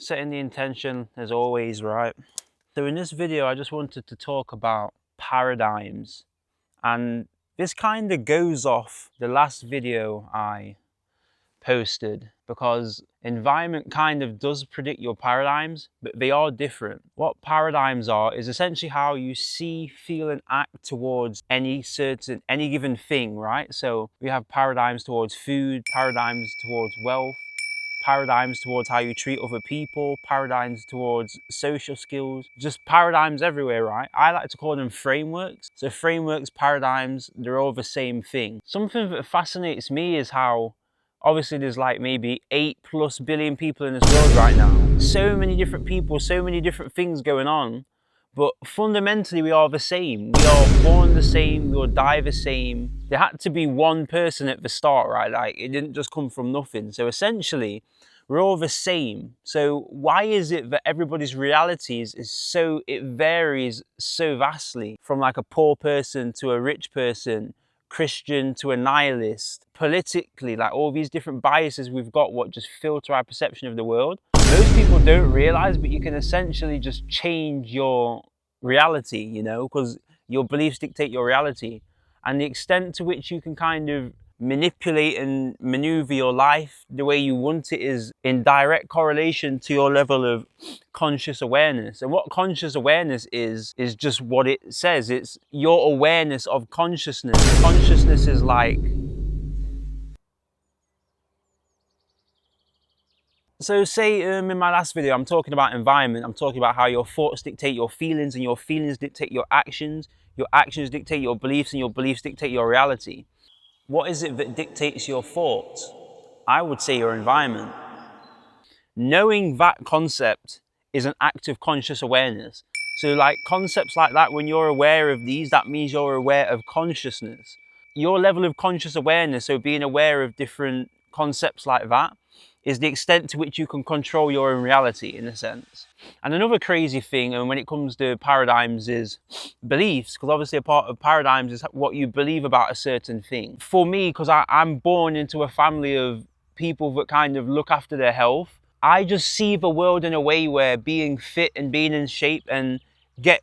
Setting the intention as always, right? So in this video, I just wanted to talk about paradigms. And this kind of goes off the last video I posted, because environment kind of does predict your paradigms, but they are different. What paradigms are is essentially how you see, feel and act towards any given thing, right? So we have paradigms towards food, paradigms towards wealth, paradigms towards how you treat other people, paradigms towards social skills, just paradigms everywhere, right? I like to call them frameworks. So frameworks, paradigms, they're all the same thing. Something that fascinates me is how obviously there's like maybe 8+ billion people in this world right now. So many different people, so many different things going on. But fundamentally, we are the same. We are born the same, we will die the same. There had to be one person at the start, right? Like, it didn't just come from nothing. So essentially, we're all the same. So why is it that everybody's realities it varies so vastly from like a poor person to a rich person, Christian to a nihilist, politically, like all these different biases we've got, what just filter our perception of the world. Most people don't realize, but you can essentially just change your reality, you know, because your beliefs dictate your reality. And the extent to which you can kind of manipulate and maneuver your life the way you want it is in direct correlation to your level of conscious awareness. And what conscious awareness is just what it says. It's your awareness of consciousness. Consciousness is like... So say in my last video, I'm talking about environment. I'm talking about how your thoughts dictate your feelings and your feelings dictate your actions dictate your beliefs and your beliefs dictate your reality. What is it that dictates your thoughts? I would say your environment. Knowing that concept is an act of conscious awareness. So like concepts like that, when you're aware of these, that means you're aware of consciousness. Your level of conscious awareness, so being aware of different concepts like that, is the extent to which you can control your own reality, in a sense. And another crazy thing, and when it comes to paradigms, is beliefs, because obviously a part of paradigms is what you believe about a certain thing. For me, because I'm born into a family of people that kind of look after their health, I just see the world in a way where being fit and being in shape and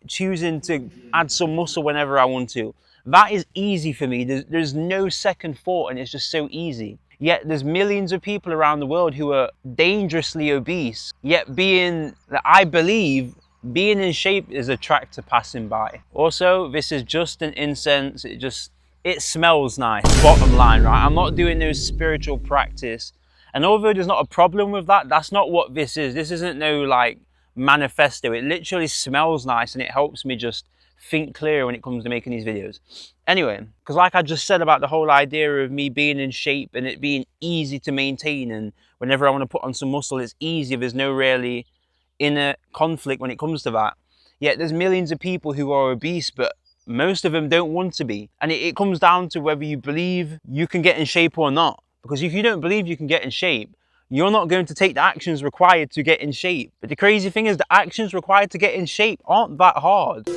choosing to add some muscle whenever I want to, that is easy for me. There's no second thought, and it's just so easy. Yet there's millions of people around the world who are dangerously obese. Yet I believe being in shape is a tractor passing by. Also, this is just an incense. It smells nice, bottom line, right? I'm not doing no spiritual practice. And although there's not a problem with that, that's not what this is. This isn't no like manifesto. It literally smells nice and it helps me just think clear when it comes to making these videos. Anyway, because like I just said about the whole idea of me being in shape and it being easy to maintain, and whenever I want to put on some muscle, it's easy. There's no really inner conflict when it comes to that. Yet there's millions of people who are obese, but most of them don't want to be. And it comes down to whether you believe you can get in shape or not. Because if you don't believe you can get in shape, you're not going to take the actions required to get in shape. But the crazy thing is the actions required to get in shape aren't that hard.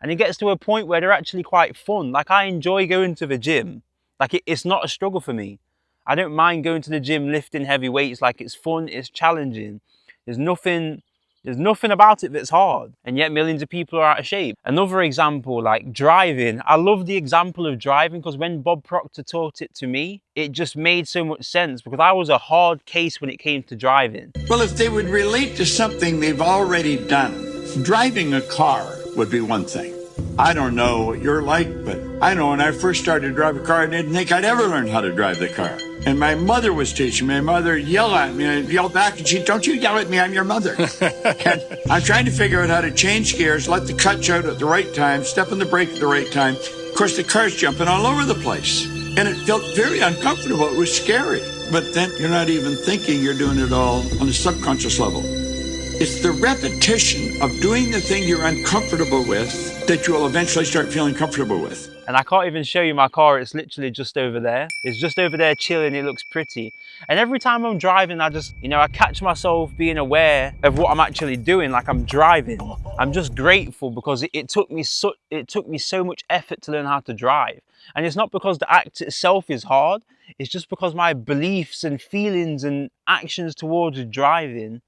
And it gets to a point where they're actually quite fun. Like, I enjoy going to the gym. Like, it's not a struggle for me. I don't mind going to the gym, lifting heavy weights. Like, it's fun, it's challenging. There's nothing about it that's hard. And yet millions of people are out of shape. Another example, like driving. I love the example of driving because when Bob Proctor taught it to me, it just made so much sense, because I was a hard case when it came to driving. Well, if they would relate to something they've already done, driving a car would be one thing. I don't know what you're like, but I know when I first started to drive a car, I didn't think I'd ever learn how to drive the car. And my mother was teaching me. My mother yelled at me, and I'd yell back, and she'd, "Don't you yell at me, I'm your mother." And I'm trying to figure out how to change gears, let the clutch out at the right time, step on the brake at the right time. Of course, the car's jumping all over the place. And it felt very uncomfortable. It was scary. But then you're not even thinking, you're doing it all on a subconscious level. It's the repetition of doing the thing you're uncomfortable with that you will eventually start feeling comfortable with. And I can't even show you my car, it's literally just over there. It's just over there chilling, it looks pretty. And every time I'm driving, I just, I catch myself being aware of what I'm actually doing, like I'm driving. I'm just grateful because it took me so much effort to learn how to drive. And it's not because the act itself is hard, it's just because my beliefs and feelings and actions towards driving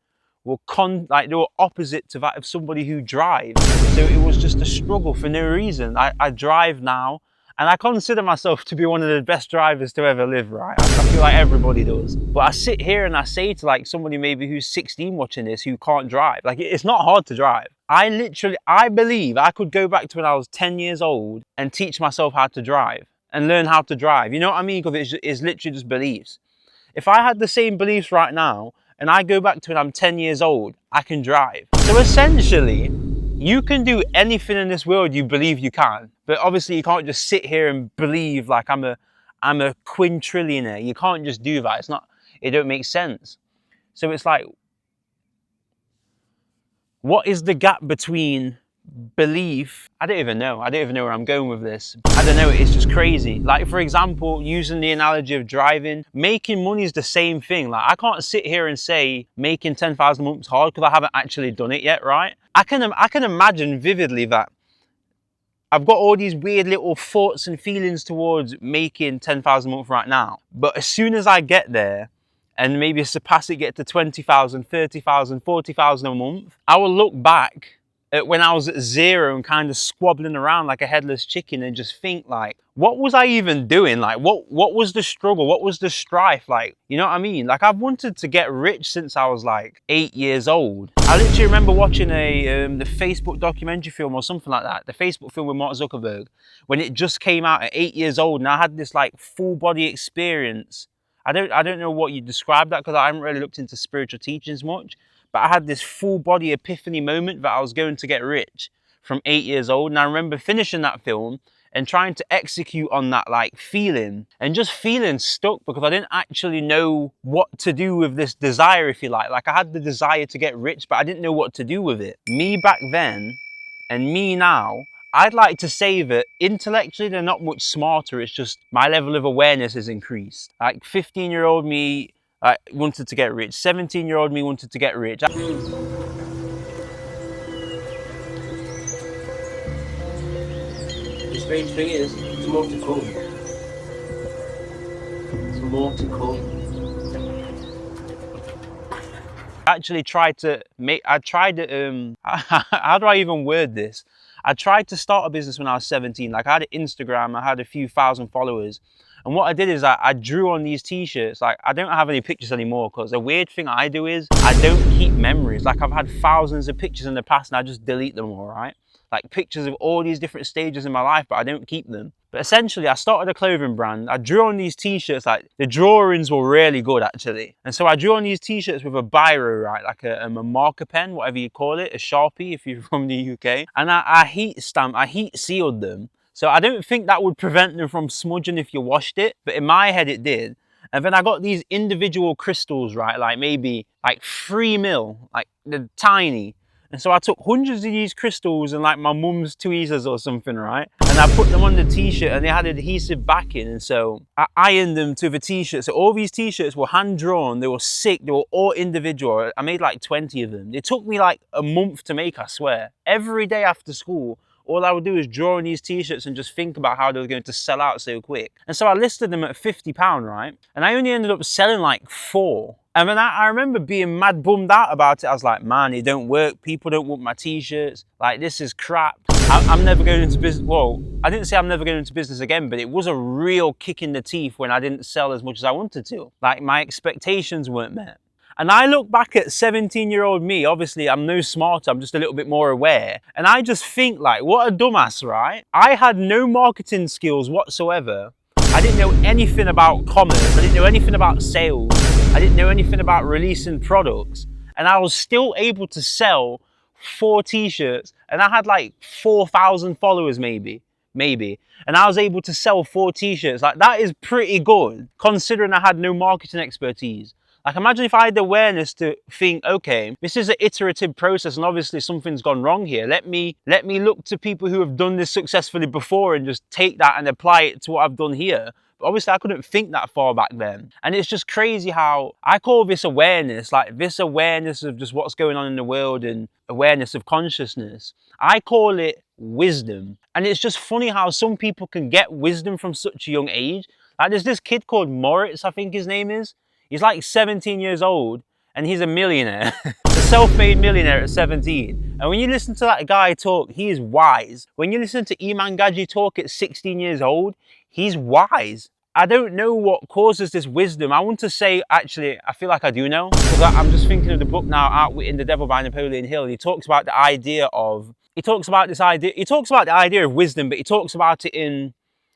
were they were opposite to that of somebody who drives. So it was just a struggle for no reason. I drive now, and I consider myself to be one of the best drivers to ever live, right? I feel like everybody does. But I sit here and I say to like somebody maybe who's 16 watching this who can't drive, like it's not hard to drive. I believe I could go back to when I was 10 years old and teach myself how to drive and learn how to drive. You know what I mean? Because it's literally just beliefs. If I had the same beliefs right now, and I go back to when I'm 10 years old, I can drive. So essentially, you can do anything in this world you believe you can. But obviously you can't just sit here and believe like I'm a quintrillionaire. You can't just do that. It don't make sense. So it's like, what is the gap between belief? I don't even know where I'm going with this. I don't know, it's just crazy. Like for example, using the analogy of driving, making money is the same thing. Like I can't sit here and say making 10,000 a month is hard because I haven't actually done it yet, right? I can imagine vividly that I've got all these weird little thoughts and feelings towards making 10,000 a month right now. But as soon as I get there, and maybe surpass it, get to 20,000, 30,000, 40,000 a month, I will look back at when I was at zero and kind of squabbling around like a headless chicken and just think like, what was I even doing? Like, what was the struggle? What was the strife? Like, you know what I mean? Like, I've wanted to get rich since I was like 8 years old. I literally remember watching the Facebook documentary film or something like that, the Facebook film with Mark Zuckerberg, when it just came out at 8 years old, and I had this like full body experience. I don't know what you describe that because I haven't really looked into spiritual teachings much, but I had this full body epiphany moment that I was going to get rich from 8 years old. And I remember finishing that film and trying to execute on that like feeling and just feeling stuck because I didn't actually know what to do with this desire, if you like. Like I had the desire to get rich, but I didn't know what to do with it. Me back then and me now, I'd like to say that intellectually they're not much smarter, it's just my level of awareness has increased. Like 15-year-old me wanted to get rich, 17-year-old me wanted to get rich. The strange thing is, there's more to come. There's more to come. I actually tried to how do I even word this? I tried to start a business when I was 17. Like I had an Instagram, I had a few thousand followers. And what I did is I drew on these t-shirts. Like I don't have any pictures anymore because the weird thing I do is I don't keep memories. Like I've had thousands of pictures in the past and I just delete them, all right? Like pictures of all these different stages in my life, but I don't keep them. But essentially I started a clothing brand. I drew on these t-shirts, like the drawings were really good actually. And so I drew on these t-shirts with a biro, right? Like a marker pen, whatever you call it, a Sharpie if you're from the UK. And I heat sealed them. So I don't think that would prevent them from smudging if you washed it, but in my head it did. And then I got these individual crystals, right? Like maybe like 3 mil, like they're tiny. And so I took hundreds of these crystals and like my mum's tweezers or something, right? And I put them on the t-shirt and they had adhesive backing. And so I ironed them to the t-shirt. So all these t-shirts were hand drawn. They were sick. They were all individual. I made like 20 of them. It took me like a month to make, I swear. Every day after school, all I would do is draw on these t-shirts and just think about how they were going to sell out so quick. And so I listed them at £50, right? And I only ended up selling like 4. And then I remember being mad bummed out about it. I was like, man, it don't work. People don't want my t-shirts. Like, this is crap. I'm never going into business. Well, I didn't say I'm never going into business again, but it was a real kick in the teeth when I didn't sell as much as I wanted to. Like, my expectations weren't met. And I look back at 17-year-old me, obviously I'm no smarter, I'm just a little bit more aware. And I just think like, what a dumbass, right? I had no marketing skills whatsoever. I didn't know anything about commerce. I didn't know anything about sales. I didn't know anything about releasing products. And I was still able to sell 4 t-shirts and I had like 4,000 followers maybe. And I was able to sell 4 t-shirts. Like that is pretty good considering I had no marketing expertise. Like imagine if I had the awareness to think, okay, this is an iterative process and obviously something's gone wrong here. Let me look to people who have done this successfully before and just take that and apply it to what I've done here. But obviously I couldn't think that far back then. And it's just crazy how I call this awareness, like this awareness of just what's going on in the world and awareness of consciousness. I call it wisdom. And it's just funny how some people can get wisdom from such a young age. Like there's this kid called Moritz, I think his name is. He's like 17 years old and he's a millionaire, a self-made millionaire at 17. And when you listen to that guy talk, he is wise. When you listen to Iman Gaji talk at 16 years old, he's wise. I don't know what causes this wisdom. I want to say, actually, I feel like I do know. Because I'm just thinking of the book now, Outwitting the Devil by Napoleon Hill. And he talks about the idea of, he talks about the idea of wisdom, but he talks about it in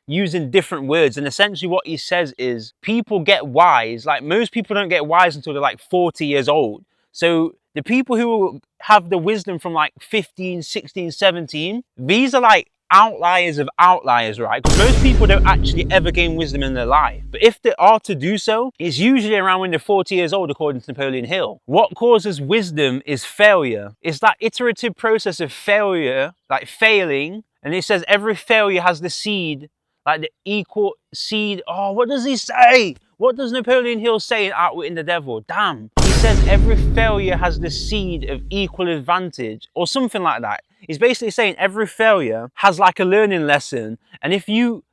using different words. And essentially what he says is people get wise, like most people don't get wise until they're like 40 years old. So the people who have the wisdom from like 15, 16, 17, these are like outliers of outliers, right? Because most people don't actually ever gain wisdom in their life. But if they are to do so, it's usually around when they're 40 years old, according to Napoleon Hill. What causes wisdom is failure. It's that iterative process of failure, like failing. And it says every failure has the seed, like the equal seed. Oh, what does he say? What does Napoleon Hill say in Outwitting the Devil? Damn. He says every failure has the seed of equal advantage or something like that. He's basically saying every failure has like a learning lesson. And if you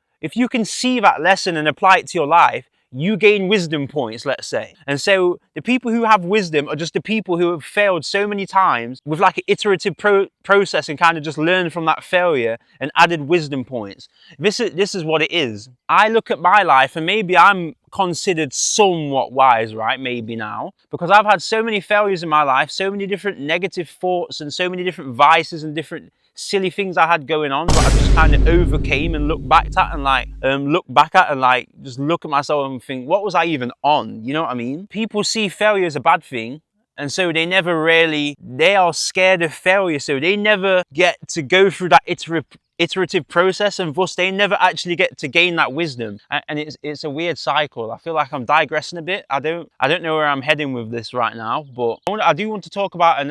can see that lesson and apply it to your life, you gain wisdom points, let's say. And so the people who have wisdom are just the people who have failed so many times with like an iterative process and kind of just learned from that failure and added wisdom points. This is what it is. I look at my life and maybe I'm considered somewhat wise, right? Maybe now, because I've had so many failures in my life, so many different negative thoughts and so many different vices and different silly things I had going on, but I just kind of overcame and look back at and just look at myself and think, what was I even on? You know what I mean? People see failure as a bad thing. And so they are scared of failure. So they never get to go through that iterative process, and thus they never actually get to gain that wisdom. And it's a weird cycle. I feel like I'm digressing a bit. I don't know where I'm heading with this right now, but I do want to talk about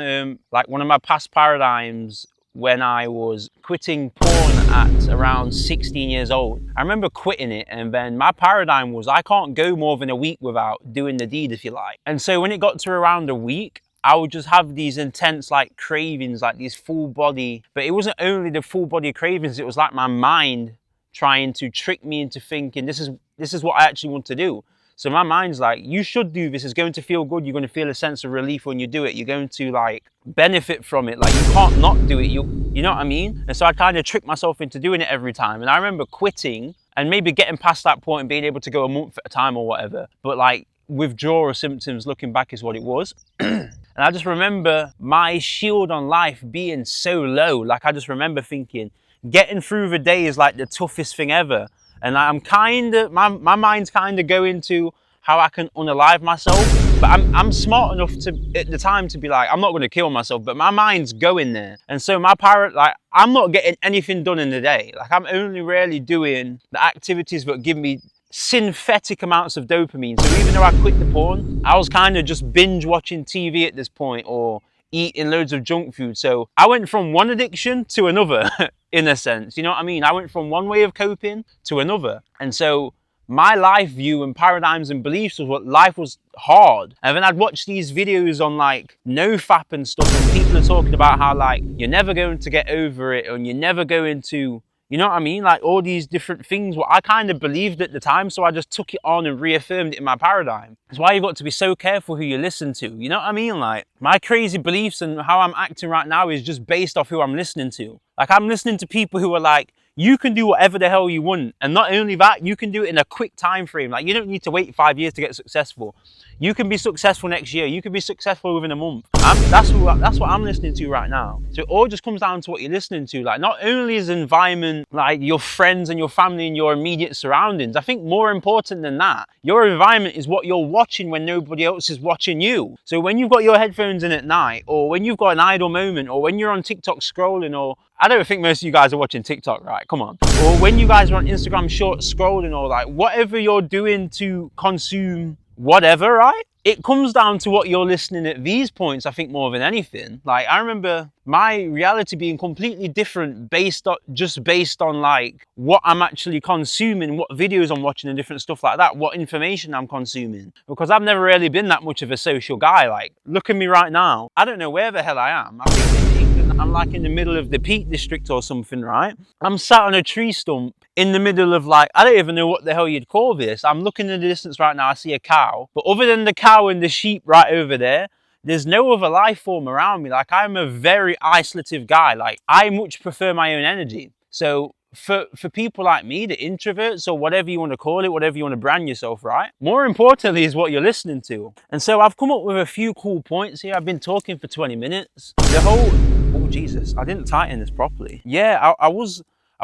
like one of my past paradigms when I was quitting porn at around 16 years old. I remember quitting it, and then my paradigm was I can't go more than a week without doing the deed, if you like. And so when it got to around a week, I would just have these intense like cravings, like these full body, but it wasn't only the full body cravings, it was like my mind trying to trick me into thinking this is what I actually want to do. So my mind's like, you should do this, it's going to feel good, you're going to feel a sense of relief when you do it, you're going to like benefit from it, like you can't not do it, you know what I mean? And so I kind of tricked myself into doing it every time. And I remember quitting and maybe getting past that point and being able to go a month at a time or whatever, but like withdrawal symptoms looking back is what it was. And I just remember my shield on life being so low. Like I just remember thinking getting through the day is like the toughest thing ever. And I'm kind of, my mind's kind of going to how I can unalive myself. But I'm smart enough to, at the time, to be like, I'm not going to kill myself, but my mind's going there. And so I'm not getting anything done in the day. Like I'm only really doing the activities that give me synthetic amounts of dopamine. So even though I quit the porn, I was kind of just binge watching TV at this point or eating loads of junk food. So I went from one addiction to another in a sense, you know what I mean? I went from one way of coping to another. And so my life view and paradigms and beliefs was what life was hard. And then I'd watch these videos on like NoFap and stuff, and people are talking about how like you're never going to get over it and you're never going to, you know what I mean? Like all these different things what I kind of believed at the time, so I just took it on and reaffirmed it in my paradigm. That's why you've got to be so careful who you listen to, you know what I mean? Like my crazy beliefs and how I'm acting right now is just based off who I'm listening to. Like I'm listening to people who are like, you can do whatever the hell you want. And not only that, you can do it in a quick time frame. Like you don't need to wait 5 years to get successful. You can be successful next year. You can be successful within a month. That's what I'm listening to right now. So it all just comes down to what you're listening to. Like not only is environment, like your friends and your family and your immediate surroundings, I think more important than that, your environment is what you're watching when nobody else is watching you. So when you've got your headphones in at night, or when you've got an idle moment, or when you're on TikTok scrolling, or I don't think most of you guys are watching TikTok, right? Come on. Or when you guys are on Instagram short scrolling, or like whatever you're doing to consume whatever, right? it comes down to what you're listening at these points, I think, more than anything. Like, I remember my reality being completely different based on like what I'm actually consuming, what videos I'm watching and different stuff like that, what information I'm consuming. Because I've never really been that much of a social guy. Like, look at me right now. I don't know where the hell I am. I think in England, I'm like in the middle of the Peak District or something, right? I'm sat on a tree stump in the middle of like, I don't even know what the hell you'd call this. I'm looking in the distance right now, I see a cow. But other than the cow and the sheep right over there, there's no other life form around me. Like, I'm a very isolative guy. Like, I much prefer my own energy. So for people like me, the introverts or whatever you want to call it, whatever you want to brand yourself, right? More importantly is what you're listening to. And so I've come up with a few cool points here. I've been talking for 20 minutes. The whole, oh Jesus, I didn't tighten this properly. Yeah, I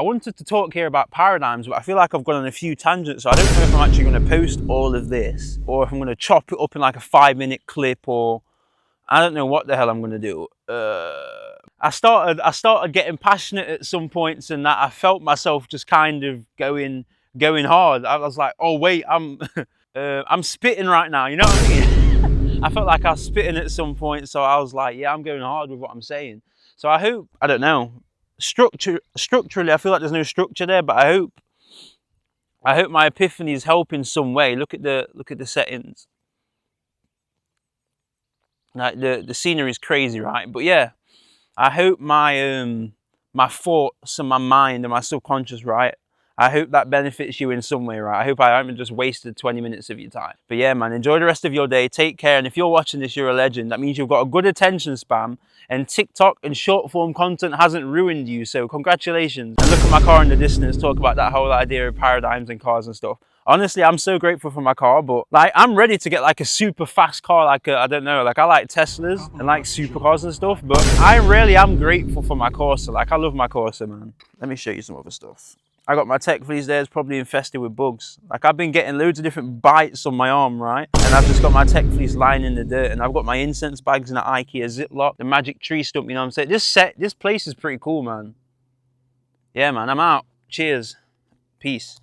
wanted to talk here about paradigms, but I feel like I've gone on a few tangents, so I don't know if I'm actually going to post all of this, or if I'm going to chop it up in like a 5-minute clip, or I don't know what the hell I'm going to do. I started getting passionate at some points, and that I felt myself just kind of going hard. I was like, oh wait, I'm spitting right now, you know what I mean? I felt like I was spitting at some point, so I was like, yeah, I'm going hard with what I'm saying. So I hope, I don't know, structurally, I feel like there's no structure there, but I hope my epiphany is helping some way. Look at the settings. Like the scenery is crazy, right? But yeah, I hope my my thoughts and my mind and my subconscious, right? I hope that benefits you in some way, right? I hope I haven't just wasted 20 minutes of your time. But yeah, man, enjoy the rest of your day. Take care. And if you're watching this, you're a legend. That means you've got a good attention span, and TikTok and short form content hasn't ruined you. So congratulations. And look at my car in the distance, talk about that whole idea of paradigms and cars and stuff. Honestly, I'm so grateful for my car, but like, I'm ready to get like a super fast car, like I don't know, like I like Teslas and like supercars and stuff, but I really am grateful for my Corsa. Like, I love my Corsa, man. Let me show you some other stuff. I got my tech fleece there, it's probably infested with bugs. Like, I've been getting loads of different bites on my arm, right? And I've just got my tech fleece lying in the dirt, and I've got my incense bags in the IKEA Ziploc, the magic tree stump, you know what I'm saying? This place is pretty cool, man. Yeah, man, I'm out. Cheers. Peace.